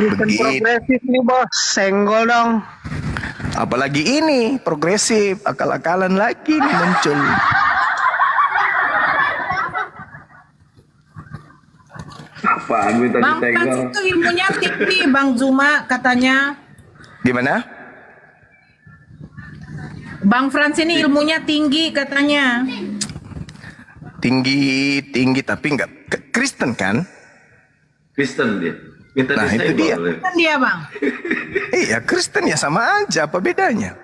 Kristen Begitu. progresif nih bos, senggol dong. Apalagi ini progresif, akal-akalan lagi nih muncul. Apaan minta Bang Frans ditenggol? itu ilmunya tinggi, Bang Zuma katanya. Gimana? Bang Frans ini ilmunya tinggi katanya. Tinggi tapi nggak Kristen kan? Kristen dia. Minta Nah, itu dia. disenggol. Kan dia, Bang. Iya Kristen ya sama aja, apa bedanya?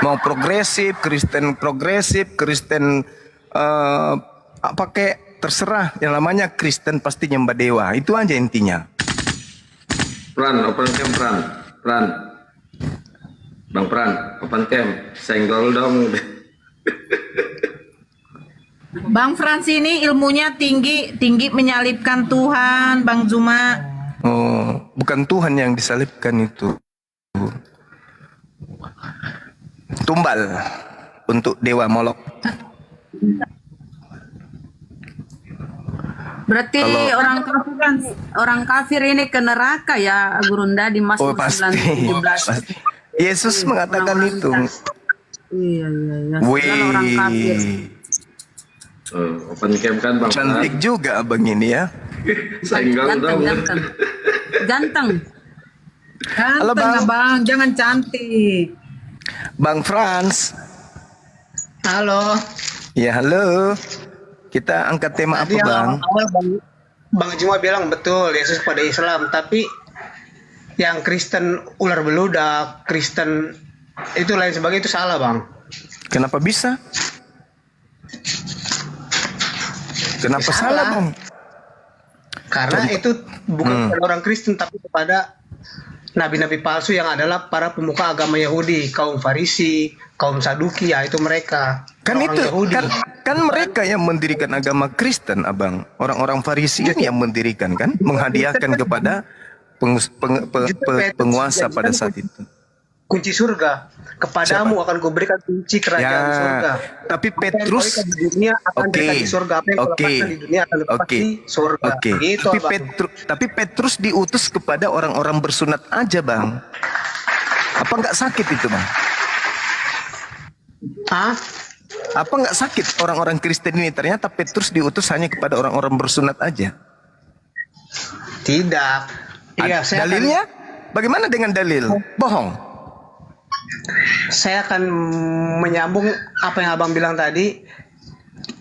Mau progresif, Kristen pakai terserah. Yang namanya Kristen pasti nyembah dewa. Itu aja intinya. Pran, open cam Pran. Pran. Bang Pran, open cam. Senggol dong. Bang Frans ini ilmunya tinggi menyalibkan Tuhan, Bang Zuma. Oh, bukan Tuhan yang disalibkan itu. Tumbal untuk dewa Molok. Berarti orang kafir ini ke neraka ya, Gurunda di Oh Mazmur pasti. 9:17. Pasti. Yesus mengatakan Orang-orang itu. Iya. Segala orang kafir. Open cam kan Bang Pran. Cantik juga abang ini ya. Senggol dong. Ganteng. Halo, Ganteng, Bang. Bang. Jangan cantik. Bang Frans. Halo. Ya halo. Kita angkat tema apa Tadi bang? awal Bang Juma bilang betul Yesus pada Islam, tapi yang Kristen ular beludak, Kristen itu lain sebagainya itu salah bang. Kenapa bisa? Kenapa Salah. salah bang? Karena itu bukan kepada orang Kristen tapi kepada nabi-nabi palsu yang adalah para pemuka agama Yahudi, kaum Farisi, kaum Saduki, ya itu mereka. Kan Orang itu Yahudi. kan mereka yang mendirikan agama Kristen abang. Orang-orang Farisi ini yang mendirikan kan, menghadiahkan kepada penguasa pada saat itu. Kunci surga. Kepadamu akan kuberikan kunci kerajaan surga. Tapi Apa yang Petrus, kau ikat di dunia akan oke, diikat di surga. Apa yang kau oke, lepaskan di dunia akan lepas oke, di surga. oke. Gitu, Abang. Tapi Petrus diutus kepada orang-orang bersunat aja bang. Apa nggak sakit itu bang? Hah? Apa nggak sakit orang-orang Kristen ini? Ternyata Petrus diutus hanya kepada orang-orang bersunat aja. Tidak. Iya, saya Dalilnya? Bagaimana dengan dalil? Bohong. Saya akan menyambung apa yang abang bilang tadi.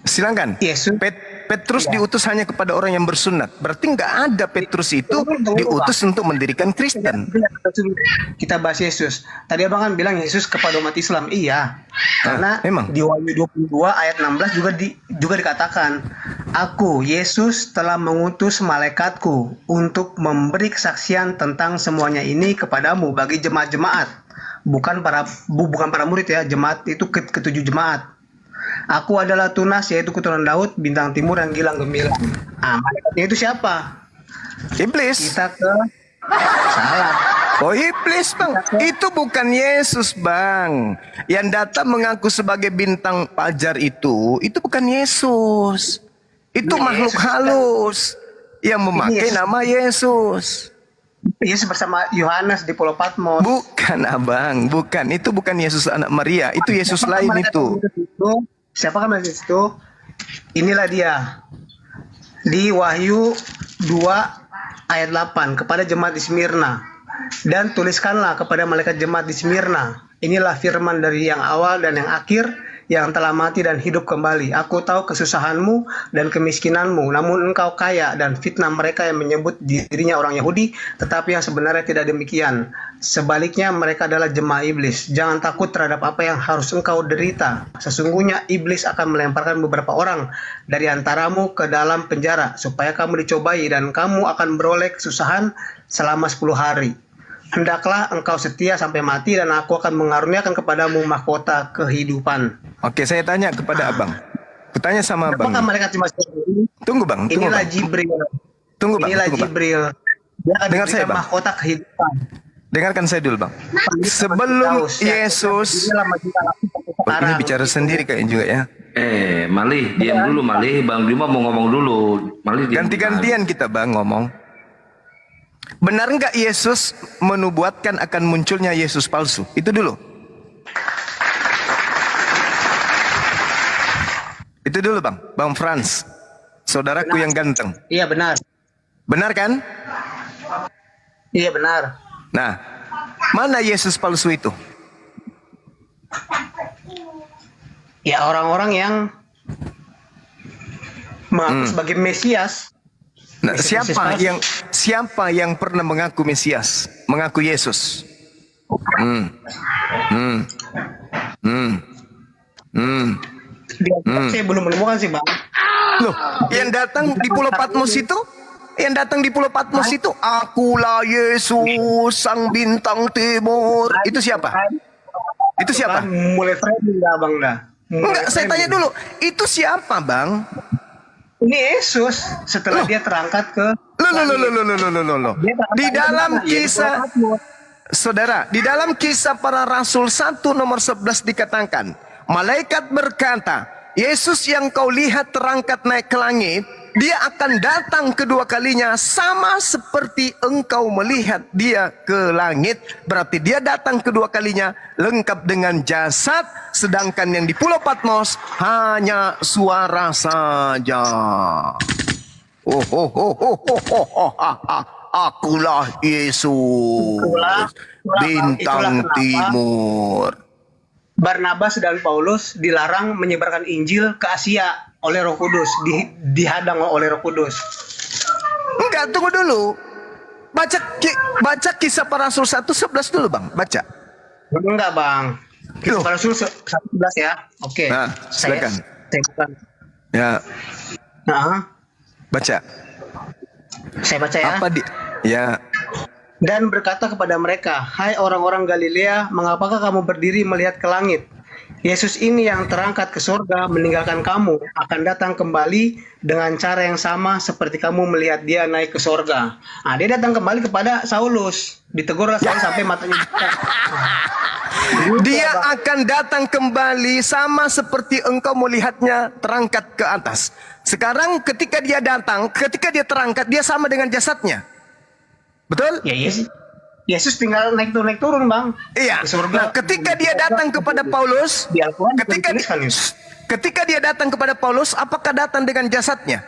Silakan. Yesus. Petrus diutus hanya kepada orang yang bersunat. Berarti nggak ada Petrus itu diutus untuk mendirikan Kristen. Kita bahas Yesus. Tadi abang kan bilang Yesus kepada umat Islam. Iya. Karena memang. di Wahyu 22 ayat 16 juga dikatakan, Aku Yesus telah mengutus malaikatku untuk memberi kesaksian tentang semuanya ini kepadamu bagi jemaat-jemaat. Bukan para murid ya, jemaat itu ketujuh jemaat. Aku adalah Tunas, yaitu keturunan Daud, bintang timur yang gilang gemilang. Malaikatnya itu siapa? Iblis. Kita ke salah. Oh iblis bang. Itu bukan Yesus bang. Yang datang mengaku sebagai bintang fajar itu bukan Yesus. Itu Ini makhluk Yesus. halus yang memakai Yesus. nama Yesus. Yesus bersama Yohanes di Pulau Patmos. Bukan abang, bukan. Itu bukan Yesus anak Maria. Itu Yesus lain itu. Siapa kan Yesus itu? Inilah dia. Di Wahyu 2 ayat 8 kepada jemaat di Smyrna. Dan tuliskanlah kepada malaikat jemaat di Smyrna. Inilah firman dari yang awal dan yang akhir, yang telah mati dan hidup kembali. Aku tahu kesusahanmu dan kemiskinanmu, namun engkau kaya, dan fitnah mereka yang menyebut dirinya orang Yahudi, tetapi yang sebenarnya tidak demikian. Sebaliknya mereka adalah jemaah iblis. Jangan takut terhadap apa yang harus engkau derita. Sesungguhnya iblis akan melemparkan beberapa orang dari antaramu ke dalam penjara, supaya kamu dicobai dan kamu akan beroleh kesusahan selama 10 hari. Hendaklah engkau setia sampai mati, dan aku akan mengaruniakan kepadamu mahkota kehidupan. Oke, saya tanya kepada abang. Kutanya sama abang. Apakah malaikat cuma ini? Tunggu bang, tunggu Inilah bang. Jibril. Tunggu bang, Inilah tunggu bang. Jibril. Dia akan Dengar saya, diberikan Bang. mahkota kehidupan. Dengarkan saya dulu bang. Sebelum Yesus, oh, ini bicara sendiri kayaknya juga ya. Malih, diam dulu Malih. Bang Bima mau ngomong dulu. Malih diam. Ganti-gantian kita bang ngomong. Benar nggak Yesus menubuatkan akan munculnya Yesus palsu? Itu dulu. Itu dulu Bang Frans. Saudaraku yang ganteng. Iya benar. Benar kan? Iya benar. Nah, mana Yesus palsu itu? Ya orang-orang yang mengaku sebagai Mesias. Nah, Mesias palsu. siapa yang pernah mengaku Mesias? Mengaku Yesus? Saya belum menemukan sih Bang. Loh, yang datang di Pulau Patmos itu? Yang datang di Pulau Patmos itu, akulah Yesus, sang bintang timur. Itu siapa? Itu siapa? Mulai trending dah Bang dah. Enggak, saya tanya dulu. Itu siapa, Bang? Ini Yesus setelah dia terangkat ke Loh. Di dalam kisah, saudara, di dalam kisah para rasul 1 nomor 11 dikatakan, malaikat berkata, Yesus yang kau lihat terangkat naik ke langit, dia akan datang kedua kalinya sama seperti engkau melihat dia ke langit. Berarti dia datang kedua kalinya lengkap dengan jasad, sedangkan yang di Pulau Patmos hanya suara saja. Akulah Yesus, bintang timur. Barnabas dan Paulus dilarang menyebarkan Injil ke Asia oleh Roh Kudus, dihadang oleh Roh Kudus. Enggak, tunggu dulu. Baca kisah para rasul 1:11 dulu, Bang. Baca. Enggak, Bang. Kisah para Rasul 1:11 ya. Oke. Nah, silakan. Ya, Nah, baca. saya baca ya. Apa di? Ya. Dan berkata kepada mereka, hai orang-orang Galilea, mengapakah kamu berdiri melihat ke langit? Yesus ini yang terangkat ke surga meninggalkan kamu, akan datang kembali dengan cara yang sama seperti kamu melihat dia naik ke surga. Nah, dia datang kembali kepada Saulus, ditegur sampai matanya buka. Dia akan datang kembali sama seperti engkau melihatnya terangkat ke atas. Sekarang ketika dia datang, ketika dia terangkat, dia sama dengan jasadnya. Betul? Ya, Yesus tinggal naik turun, Bang. Iya. Di surga. Nah, ketika dia datang kepada Paulus, Di Al-Quran ketika dituliskan itu. ketika dia datang kepada Paulus, apakah datang dengan jasadnya?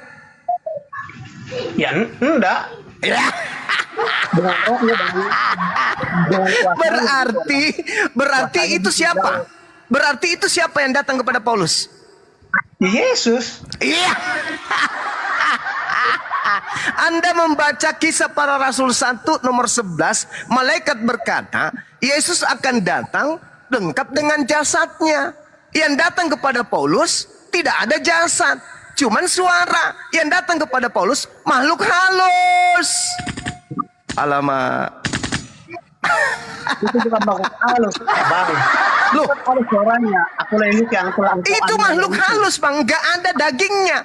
Ya, enggak. Ya. Dengan rohnya, Bang. Dengan kuasanya. Berarti itu siapa? Berarti itu siapa yang datang kepada Paulus? Yesus. Iya. Anda membaca kisah para rasul 1 nomor 11, malaikat berkata, Yesus akan datang lengkap dengan jasadnya. Yang datang kepada Paulus tidak ada jasad, cuman suara. Yang datang kepada Paulus makhluk halus. Alamak. Itu bukan makhluk halus, Bang. Loh, Ada suaranya. Aku lagi yang itu makhluk halus, Bang, nggak ada dagingnya.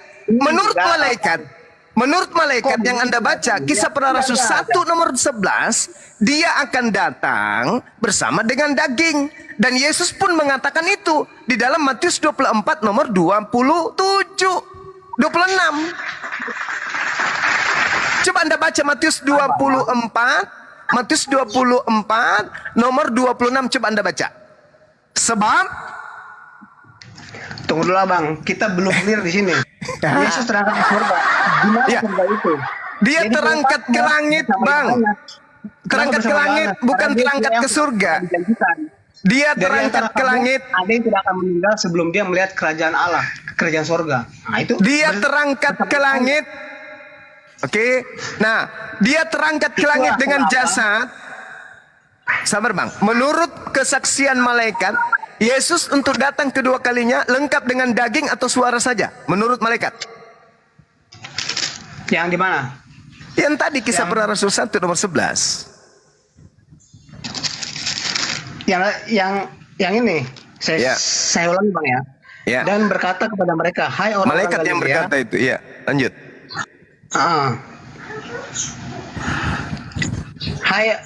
Menurut malaikat yang Anda baca, kisah para rasul 1 nomor 11, dia akan datang bersama dengan daging. Dan Yesus pun mengatakan itu di dalam Matius 24 nomor 26. Coba Anda baca Matius 24 nomor 26, coba Anda baca. Sebab Tunggu dulu, Bang. Kita belum clear di sini. Yesus terangkat ke surga. Di mana Ya. surga itu? dia Jadi terangkat ke tempatnya langit, bersama Bang. Yohanes. Terangkat ke Bersama langit, Yohanes. bukan Karena dia terangkat yang ke surga. dijanjikan. Dia Dari terangkat antara ke kamu, langit. Ada yang tidak akan meninggal sebelum dia melihat kerajaan Allah, kerajaan surga. Nah, itu Dia terangkat ke langit. Oke. Nah, dia terangkat ke langit dengan jasad. Sabar, Bang. Menurut kesaksian malaikat, Yesus untuk datang kedua kalinya lengkap dengan daging atau suara saja? Menurut malaikat. Yang di mana? Yang tadi kisah para rasul 1 nomor 11. Yang ini. Ya. Saya ulangi, Bang ya. Ya. Dan berkata kepada mereka, hai orang-orang Malaikat yang Galilea. berkata itu. Iya, lanjut. Hai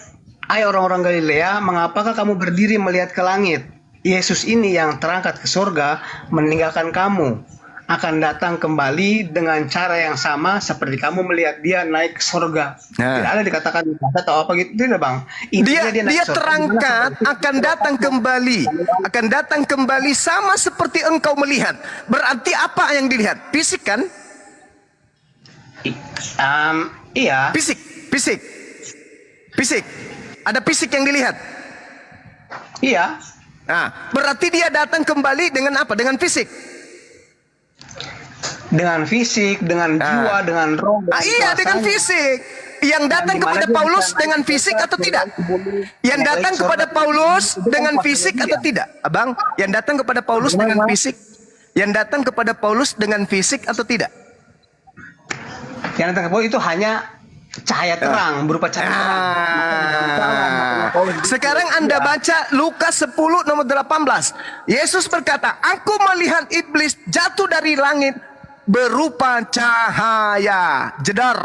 orang-orang Galilea, mengapakah kamu berdiri melihat ke langit? Yesus ini yang terangkat ke surga meninggalkan kamu, akan datang kembali dengan cara yang sama seperti kamu melihat dia naik ke surga. Nah. Tidak ada dikatakan atau apa gitu, tidak bang. Intinya Dia naik surga. terangkat akan datang kembali sama seperti engkau melihat. Berarti apa yang dilihat? Fisik kan? Iya. Fisik. Ada fisik yang dilihat. Iya. Nah, berarti dia datang kembali dengan apa? Dengan fisik. Dengan fisik, dengan jiwa, dengan roh. Iya, dengan fisik. Yang datang kepada Paulus dengan fisik atau tidak? Yang datang kepada Paulus dengan fisik atau tidak? Abang, yang datang kepada Paulus dengan fisik? Yang datang kepada Paulus dengan fisik atau tidak? Yang datang ke Paulus itu hanya cahaya terang, berupa cahaya terang. Sekarang Anda baca Lukas 10 nomor 18. Yesus berkata, aku melihat iblis jatuh dari langit berupa cahaya. Jedar.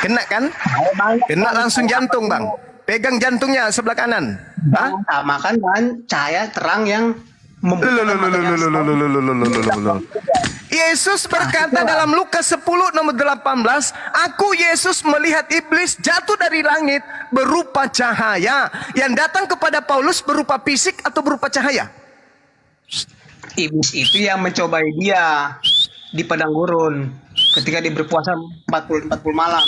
Kena kan? Kena langsung jantung bang. Pegang jantungnya sebelah kanan. Hah? Samakan dengan cahaya terang yang Yesus berkata dalam Lukas 10 nomor 18, aku Yesus melihat iblis jatuh dari langit berupa cahaya. Yang datang kepada Paulus berupa fisik atau berupa cahaya? Iblis itu yang mencobai dia di padang gurun ketika dia berpuasa 40 malam.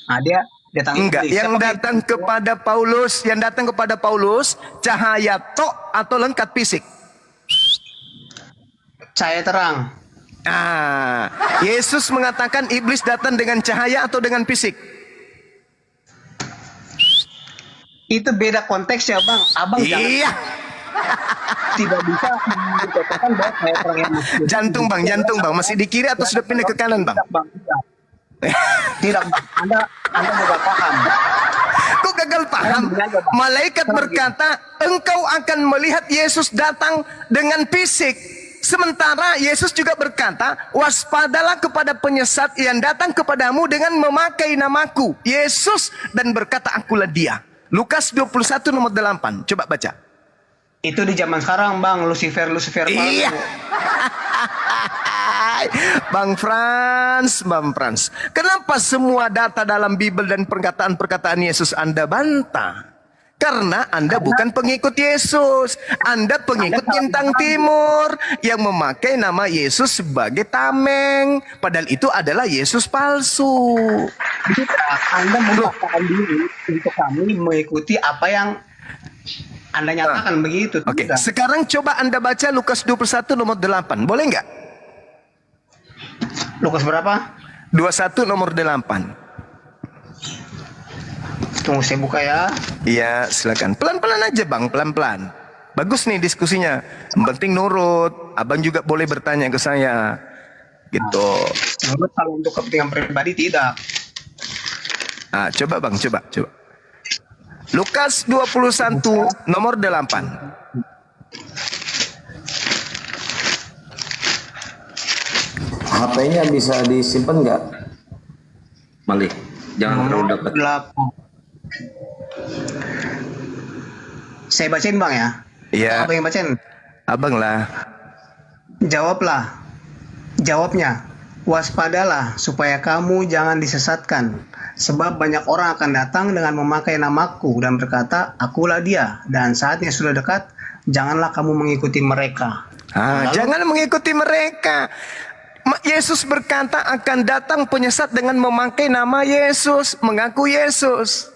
Nah, dia datang Enggak, iblis. yang datang kepada Paulus cahaya tok atau lengkap fisik? Cahaya terang. Yesus mengatakan iblis datang dengan cahaya atau dengan fisik? Itu beda konteks ya bang. Abang Iya. tidak bisa dikatakan bahwa cahaya terang yang Jantung bang, masih di kiri atau sudah pindah ke kanan bang? Tidak, bang. Tidak, bang. Anda tidak paham. Kok gagal paham? Malaikat berkata, engkau akan melihat Yesus datang dengan fisik. Sementara Yesus juga berkata, waspadalah kepada penyesat yang datang kepadamu dengan memakai namaku, Yesus, dan berkata, akulah dia. Lukas 21 nomor 8. Coba baca. Itu di zaman sekarang bang, Lucifer. Iya. Bang Frans. Kenapa semua data dalam Bible dan perkataan-perkataan Yesus Anda bantah? Karena Anda bukan pengikut Yesus. Anda pengikut bintang timur yang memakai nama Yesus sebagai tameng. Padahal itu adalah Yesus palsu. Anda memaksakan diri untuk kami mengikuti apa yang Anda nyatakan begitu. Oke, Tidak. sekarang coba Anda baca Lukas 21 nomor 8. Boleh nggak? Lukas berapa? 21 nomor 8. Tunggu saya buka ya. Iya, silakan. Pelan-pelan aja bang, pelan-pelan. Bagus nih diskusinya. Yang penting nurut. Abang juga boleh bertanya ke saya. Gitu. Menurut kalau untuk kepentingan pribadi tidak. Coba bang, coba. Lukas 21 nomor 8. HP-nya bisa disimpan nggak? Malik, jangan terlalu dekat. 8. Saya bacain bang ya. Iya. Apa yang bacain? Abang lah. Jawabnya, waspadalah supaya kamu jangan disesatkan. Sebab banyak orang akan datang dengan memakai namaku dan berkata, akulah dia. Dan saatnya sudah dekat, janganlah kamu mengikuti mereka. Jangan mengikuti mereka. Yesus berkata akan datang penyesat dengan memakai nama Yesus, mengaku Yesus.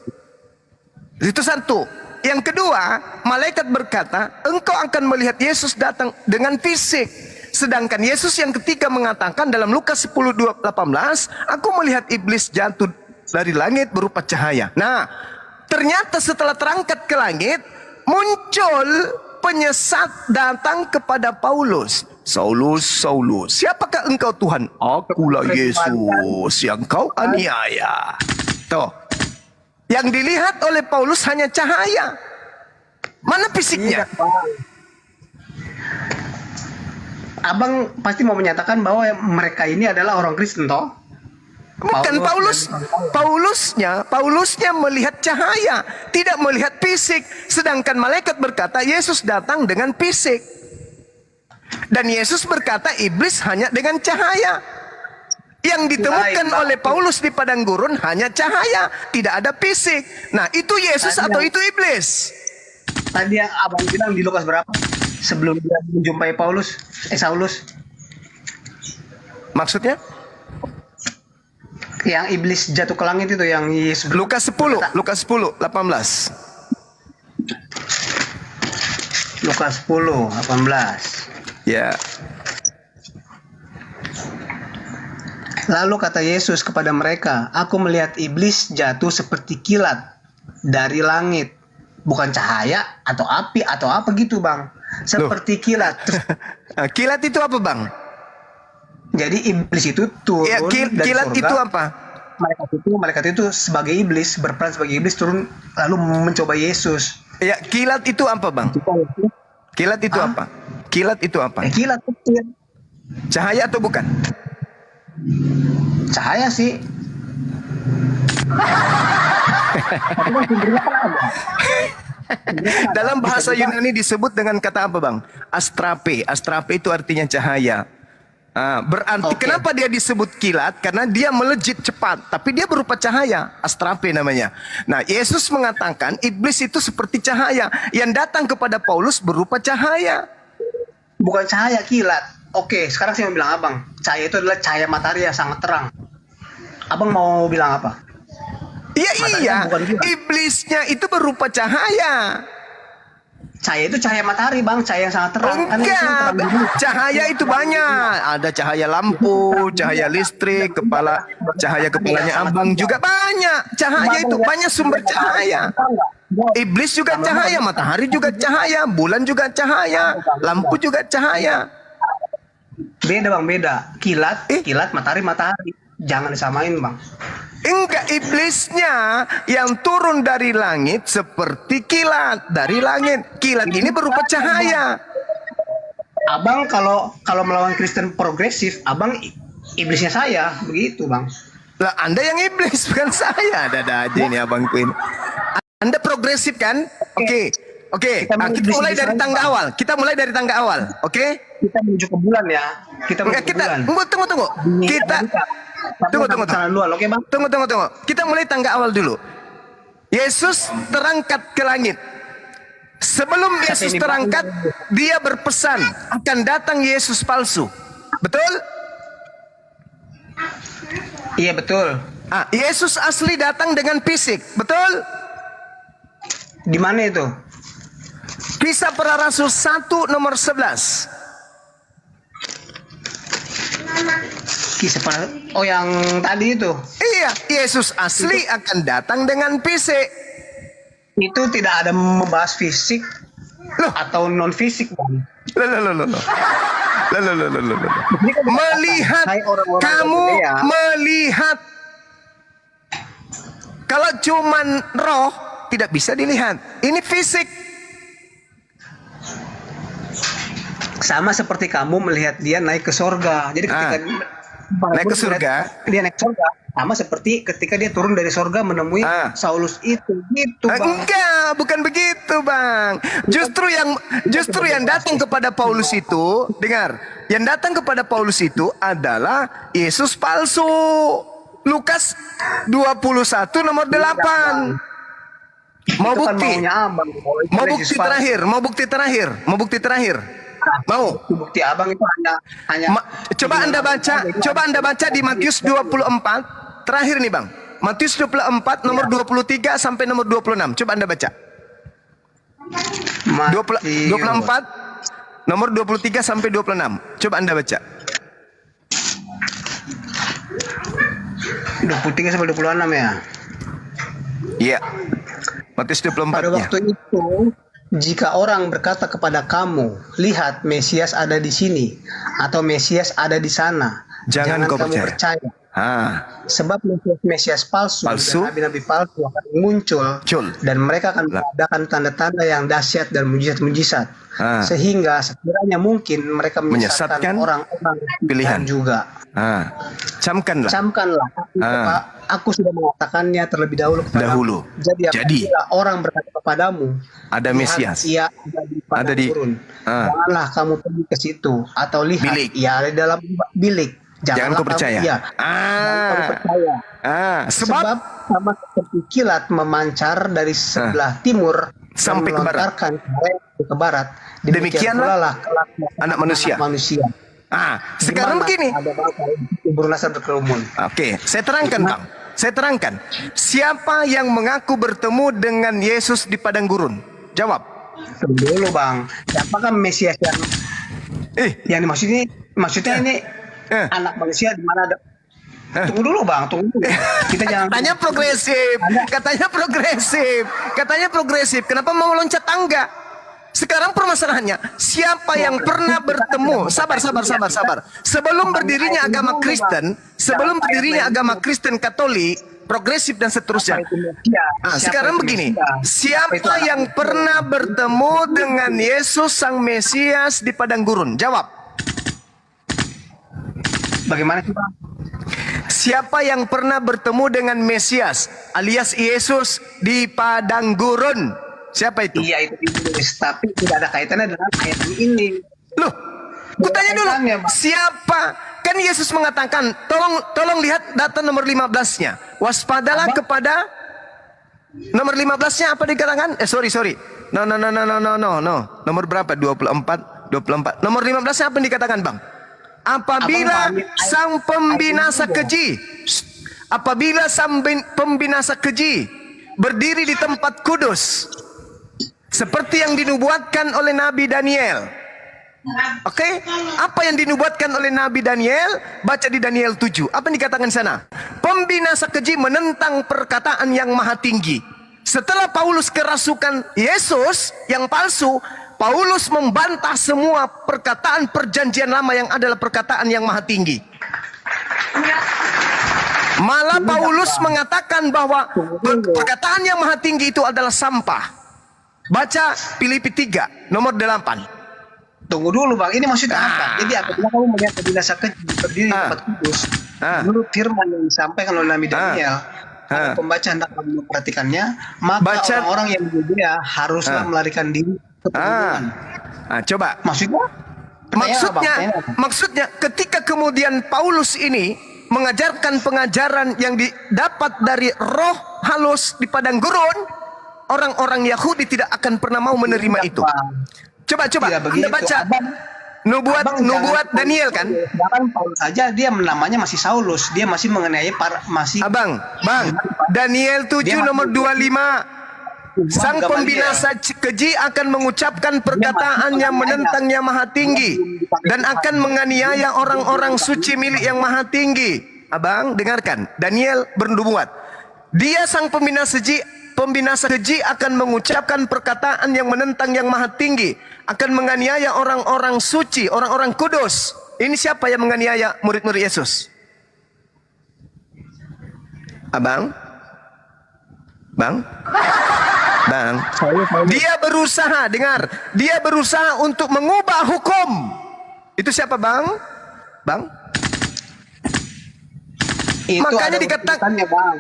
Itu satu. Yang kedua, malaikat berkata, engkau akan melihat Yesus datang dengan fisik. Sedangkan Yesus yang ketiga mengatakan dalam Lukas 10:18, aku melihat iblis jatuh dari langit berupa cahaya. Nah, ternyata setelah terangkat ke langit, muncul penyesat datang kepada Paulus. Saulus, Saulus, siapakah engkau Tuhan? Akulah Yesus yang kau aniaya. Tuh. Yang dilihat oleh Paulus hanya cahaya. Mana fisiknya? Abang pasti mau menyatakan bahwa mereka ini adalah orang Kristen toh? Bukan Paulusnya melihat cahaya, tidak melihat fisik. Sedangkan malaikat berkata Yesus datang dengan fisik. Dan Yesus berkata iblis hanya dengan cahaya. Yang ditemukan oleh Paulus di padang gurun hanya cahaya, tidak ada fisik. Nah, itu Yesus atau itu iblis? Tadi yang abang bilang di Lukas berapa? Sebelum dia menjumpai Saulus. Maksudnya? Yang iblis jatuh ke langit itu yang Yesus. Lukas 10, Lukas 10, 18. Lukas 10, 18. Ya. Lalu kata Yesus kepada mereka, aku melihat iblis jatuh seperti kilat dari langit. Bukan cahaya atau api atau apa gitu bang. Seperti kilat. Kilat itu apa bang? Jadi iblis itu turun Ya, dari kilat surga. itu apa? Malaikat itu sebagai iblis, berperan sebagai iblis turun lalu mencoba Yesus. Ya, kilat itu apa bang? Kilat itu apa? Kilat itu apa? Kilat kecil. Cahaya atau bukan? Cahaya sih. Dalam bahasa Yunani disebut dengan kata apa bang? Astrape. Astrape itu artinya cahaya. Berarti Oke. kenapa dia disebut kilat? Karena dia melejit cepat, tapi dia berupa cahaya. Astrape namanya. Nah, Yesus mengatakan iblis itu seperti cahaya yang datang kepada Paulus berupa cahaya. Bukan cahaya, kilat. Oke, sekarang saya mau bilang abang, cahaya itu adalah cahaya matahari yang sangat terang. Abang mau bilang apa? Iya, Matahari iya. kan bukan kilat. Iblisnya itu berupa cahaya. Cahaya itu cahaya matahari bang, cahaya yang sangat terang. Kan itu Enggak, terang dulu. cahaya itu banyak. Ada cahaya lampu, cahaya listrik, cahaya kepalanya abang juga banyak. Cahaya itu banyak sumber cahaya. Iblis juga cahaya, matahari juga cahaya, bulan juga cahaya, lampu juga cahaya. Beda bang, beda. Kilat, matahari. Jangan disamain bang. Enggak, iblisnya yang turun dari langit seperti kilat dari langit. Kilat ini berupa cahaya. Abang kalau melawan Kristen progresif, abang iblisnya saya, begitu bang. Lah, Anda yang iblis bukan saya. Ada aja ini abang Queen. Anda progresif kan? Oke. Kita Nah, kita mulai dari tangga awal. Kita mulai dari tangga awal. Oke? Kita menuju ke bulan ya. Kita menuju Enggak, ke kita bulan. tunggu. Kita tunggu. Oke bang. Tunggu. Kita mulai tangga awal dulu. Yesus terangkat ke langit. Sebelum Yesus terangkat, dia berpesan akan datang Yesus palsu. Betul? Iya betul. Yesus asli datang dengan fisik. Betul? Di mana itu? Kisah Para Rasul 1 nomor 11. Kisah oh yang tadi itu. Iya, Yesus asli akan datang dengan fisik. Itu tidak ada membahas fisik Loh. atau non fisik bang. Loh. Melihat, Hai orang-orang kamu Galilea. melihat. Kalau cuman roh tidak bisa dilihat. Ini fisik. Sama seperti kamu melihat dia naik ke sorga. Jadi ketika Naik ke surga. dia naik ke surga, sama seperti ketika dia turun dari sorga menemui Saulus itu, gitu bang. Enggak, bukan begitu, Bang. Justru yang datang kepada Paulus itu, dengar, yang datang kepada Paulus itu adalah Yesus palsu. Lukas 21 nomor 8. Mau Itu kan bukti? maunya abang. Mau bukti terakhir? Mau bukti terakhir? Mau? Bukti abang itu hanya Coba Anda baca di Matius 24. Terakhir nih, Bang. Matius 24 nomor 23 sampai nomor 26. Coba Anda baca. 24 nomor 23 sampai 26. Coba Anda baca. 23 sampai 26 ya. Iya. Matius 24-nya. Pada waktu itu, jika orang berkata kepada kamu, lihat Mesias ada di sini atau Mesias ada di sana, Jangan kau kamu percaya. Sebab Mesias palsu, Palsu. dan nabi-nabi palsu akan muncul, dan mereka akan mengadakan tanda-tanda yang dahsyat dan mujizat-mujizat, sehingga sekiranya mungkin mereka menyesatkan orang-orang pilihan juga. Camkanlah. Aku sudah mengatakannya terlebih dahulu kepadamu. Jadi apabila orang berkata kepadamu, ada Mesias, ia ada di padang gurun, janganlah kamu pergi ke situ, atau lihat, ia ada dalam bilik. Jangan kau percaya. Sebab sama seperti kilat memancar dari sebelah timur sampai ke barat, ke barat, demikianlah anak manusia. Sekarang begini. Oke, saya terangkan, Bang. Saya terangkan. Siapa yang mengaku bertemu dengan Yesus di padang gurun? Jawab. Tunggu dulu, Bang. Siapakah Mesias yang maksudnya ini anak manusia di mana ada? Tunggu dulu, Bang. Tunggu dulu. Kita jangan. Katanya progresif. Kenapa mau loncat tangga? Sekarang permasalahannya, siapa yang pernah bertemu? Sabar. Sebelum berdirinya agama Kristen Katolik, progresif dan seterusnya. Sekarang begini, siapa yang pernah bertemu dengan Yesus Sang Mesias di padang gurun? Jawab. Bagaimana sih, Bang? Siapa yang pernah bertemu dengan Mesias alias Yesus di padang gurun? Siapa itu? Iya, itu ditulis, tapi tidak ada kaitannya dengan ayat ini. Loh, kutanya dulu, siapa? Kan Yesus mengatakan, tolong lihat data nomor 15-nya. Waspadalah kepada nomor 15-nya apa dikatakan? Sorry. No. Nomor berapa? 24. Nomor 15-nya apa dikatakan, Bang? Apabila sang pembinasa keji berdiri di tempat kudus seperti yang dinubuatkan oleh Nabi Daniel. Oke, apa yang dinubuatkan oleh Nabi Daniel? Baca di Daniel 7. Apa yang dikatakan sana? Pembinasa keji menentang perkataan yang maha tinggi. Setelah Paulus kerasukan Yesus yang palsu, Paulus membantah semua perkataan perjanjian lama yang adalah perkataan yang maha tinggi. Malah Paulus mengatakan bahwa perkataan yang maha tinggi itu adalah sampah. Baca Filipi 3 nomor 8. Tunggu dulu, Bang, ini maksudnya apa? Jadi apabila kamu melihat pembinasa keji berdiri di tempat kudus, menurut firman yang disampaikan oleh Nabi Daniel, pembaca hendak memperhatikannya, maka orang-orang yang berbeda haruslah melarikan diri. Coba. Maksudnya ketika kemudian Paulus ini mengajarkan pengajaran yang didapat dari roh halus di padang gurun, orang-orang Yahudi tidak akan pernah mau menerima itu. Coba Anda baca nubuat Daniel kan? Bahkan Paulus saja dia namanya masih Saulus, dia masih mengenai Bang, Daniel 7 nomor 25. Sang pembinasa keji akan mengucapkan perkataan yang menentang yang maha tinggi dan akan menganiaya orang-orang suci milik yang maha tinggi. Abang, dengarkan. Daniel bernubuat. Dia sang pembinasa keji akan mengucapkan perkataan yang menentang yang maha tinggi, akan menganiaya orang-orang suci, orang-orang kudus. Ini siapa yang menganiaya murid-murid Yesus? Abang? Bang? Dia berusaha, dengar. Dia berusaha untuk mengubah hukum. Itu siapa, Bang? Itu makanya dikatakan, Bang.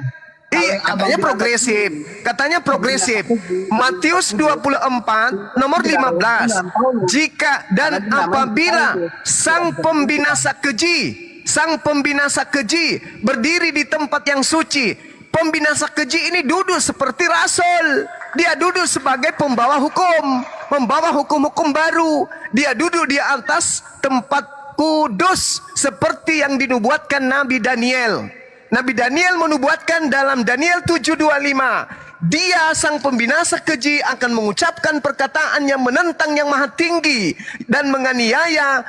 Katanya progresif. Matius 24 nomor 15. Jika dan apabila sang pembinasa keji berdiri di tempat yang suci. Pembinasa keji ini duduk seperti rasul. Dia duduk sebagai pembawa hukum, membawa hukum-hukum baru. Dia duduk di atas tempat kudus seperti yang dinubuatkan Nabi Daniel. Nabi Daniel menubuatkan dalam Daniel 7:25, dia sang pembinasa keji akan mengucapkan perkataan yang menentang yang maha tinggi dan menganiaya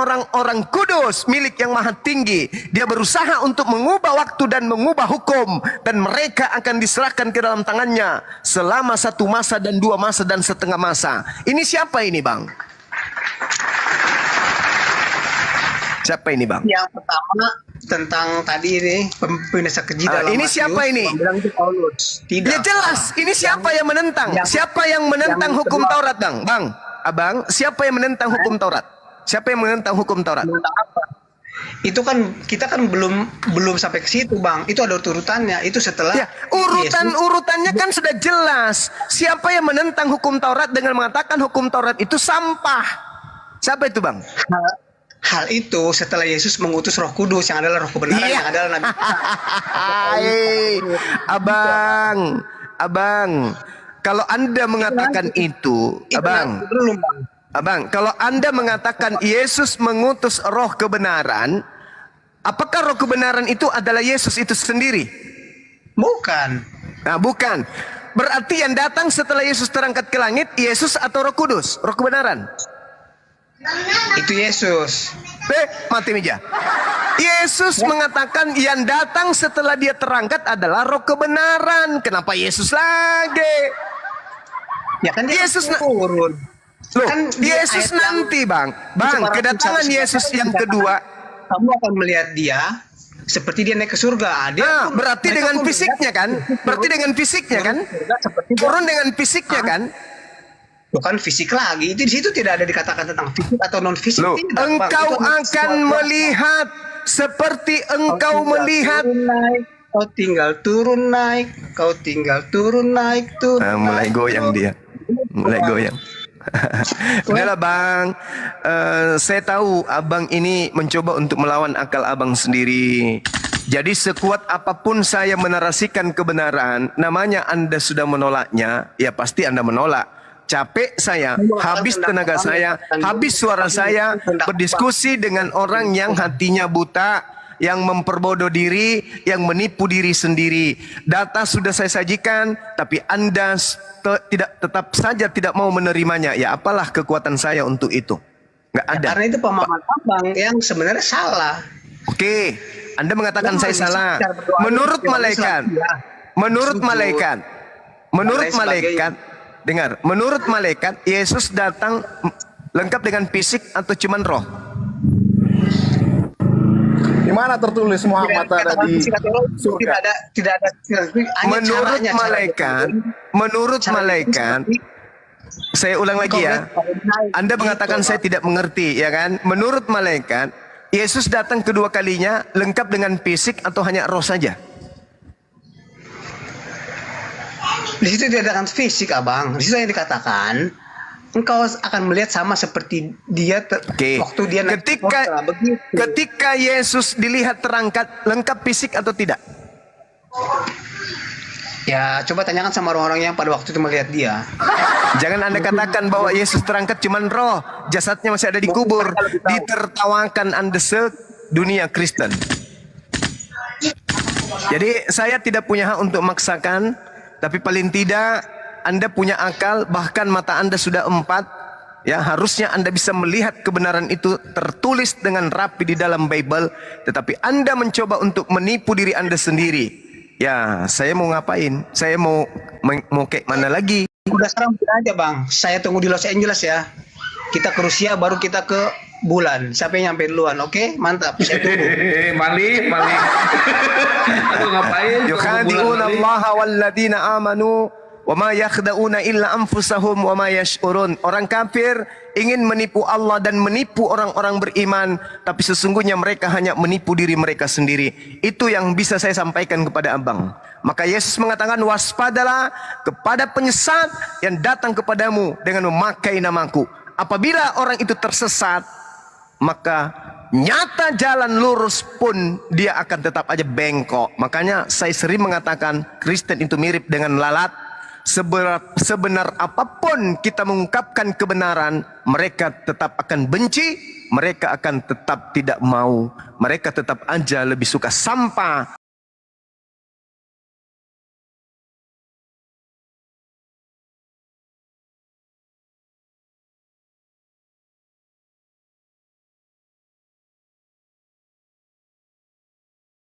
orang-orang kudus milik yang maha tinggi. Dia berusaha untuk mengubah waktu dan mengubah hukum, dan mereka akan diserahkan ke dalam tangannya selama 1 masa dan 2 masa dan setengah masa. Ini siapa ini, Bang? Siapa ini, Bang? Yang pertama tentang tadi ini pemirsa keji dalam ini Matius, siapa ini? bilang itu Paulus. Tidak. Ya jelas, ini siapa yang menentang? Siapa yang menentang hukum Taurat, Bang? Abang, siapa yang menentang hukum Taurat? Siapa yang menentang hukum Taurat? Menentang apa? Itu kan kita kan belum sampai ke situ, Bang. Itu ada urutannya. Itu setelah Ya, urutannya kan sudah jelas. Siapa yang menentang hukum Taurat dengan mengatakan hukum Taurat itu sampah? Siapa itu, Bang? hal itu setelah Yesus mengutus Roh Kudus yang adalah Roh kebenaran, yang adalah Nabi. Hai, abang, kalau Anda mengatakan itu, abang, kalau Anda mengatakan Yesus mengutus Roh kebenaran, apakah Roh kebenaran itu adalah Yesus itu sendiri? Bukan. Nah, bukan. Berarti yang datang setelah Yesus terangkat ke langit, Yesus atau Roh Kudus, Roh kebenaran? Itu Yesus. Mati meja. Yesus mengatakan yang datang setelah dia terangkat adalah Roh kebenaran. Kenapa Yesus lagi? Ya kan dia Yesus turun. Loh, Kan Yesus nanti, Bang, kedatangan Yesus yang kedua. Kamu akan melihat dia seperti dia naik ke surga. Nah, berarti dengan fisiknya kan? Berarti dengan fisiknya kan? Turun dengan fisiknya kan? Bukan fisik lagi. Itu di situ tidak ada dikatakan tentang fisik atau non fisik. Loh, engkau akan melihat seperti engkau melihat. Kau tinggal turun naik. Kau tinggal turun naik tuh. Mulai goyang dia. Mulai goyang. Udahlah, Bang, saya tahu abang ini mencoba untuk melawan akal abang sendiri. Jadi sekuat apapun saya menarasikan kebenaran, namanya Anda sudah menolaknya, ya pasti Anda menolak. Capek saya, habis tenaga saya, habis suara saya berdiskusi dengan orang yang hatinya buta, yang memperbodoh diri, yang menipu diri sendiri. Data sudah saya sajikan, tapi Anda tetap saja tidak mau menerimanya. Ya apalah kekuatan saya untuk itu? Nggak ada. Karena itu pemahaman abang yang sebenarnya salah. Oke, Anda mengatakan saya salah. Menurut malaikat, dengar, menurut malaikat Yesus datang lengkap dengan fisik atau cuman roh? Di mana tertulis Muhammad ada di surga? Tidak ada. Menurut malaikat, saya ulang lagi ya. Anda mengatakan saya tidak mengerti, ya kan? Menurut malaikat, Yesus datang kedua kalinya lengkap dengan fisik atau hanya roh saja? Di situ tidak ada fisik, abang. Di situ yang dikatakan engkau akan melihat sama seperti dia waktu dia naik ketika Yesus dilihat terangkat lengkap fisik atau tidak? Ya, coba tanyakan sama orang-orang yang pada waktu itu melihat dia. Jangan Anda katakan bahwa Yesus terangkat cuman roh, jasadnya masih ada di kubur, ditertawakan Anda sedunia Kristen. Jadi saya tidak punya hak untuk memaksakan, tapi paling tidak Anda punya akal, bahkan mata Anda sudah 4. Ya, harusnya Anda bisa melihat kebenaran itu tertulis dengan rapi di dalam Bible, tetapi Anda mencoba untuk menipu diri Anda sendiri. Ya, saya mau ngapain? Saya mau kayak mana lagi? Udah sekarang aja, Bang. Saya tunggu di Los Angeles ya. Kita ke Rusia, baru kita ke bulan. Siapa yang nyampe duluan? Oke, mantap. Saya tunggu. Mali. Aku ngapain? Yukhadi'una Allah walladzina amanu wa ma yakhda'una illa anfusahum wa ma yash'urun. Orang kafir ingin menipu Allah dan menipu orang-orang beriman, tapi sesungguhnya mereka hanya menipu diri mereka sendiri. Itu yang bisa saya sampaikan kepada abang. Maka Yesus mengatakan, waspadalah kepada penyesat yang datang kepadamu dengan memakai namaku. Apabila orang itu tersesat, maka nyata jalan lurus pun dia akan tetap aja bengkok. Makanya saya sering mengatakan Kristen itu mirip dengan lalat. Sebenar apapun kita mengungkapkan kebenaran, mereka tetap akan benci, mereka akan tetap tidak mau, mereka tetap aja lebih suka sampah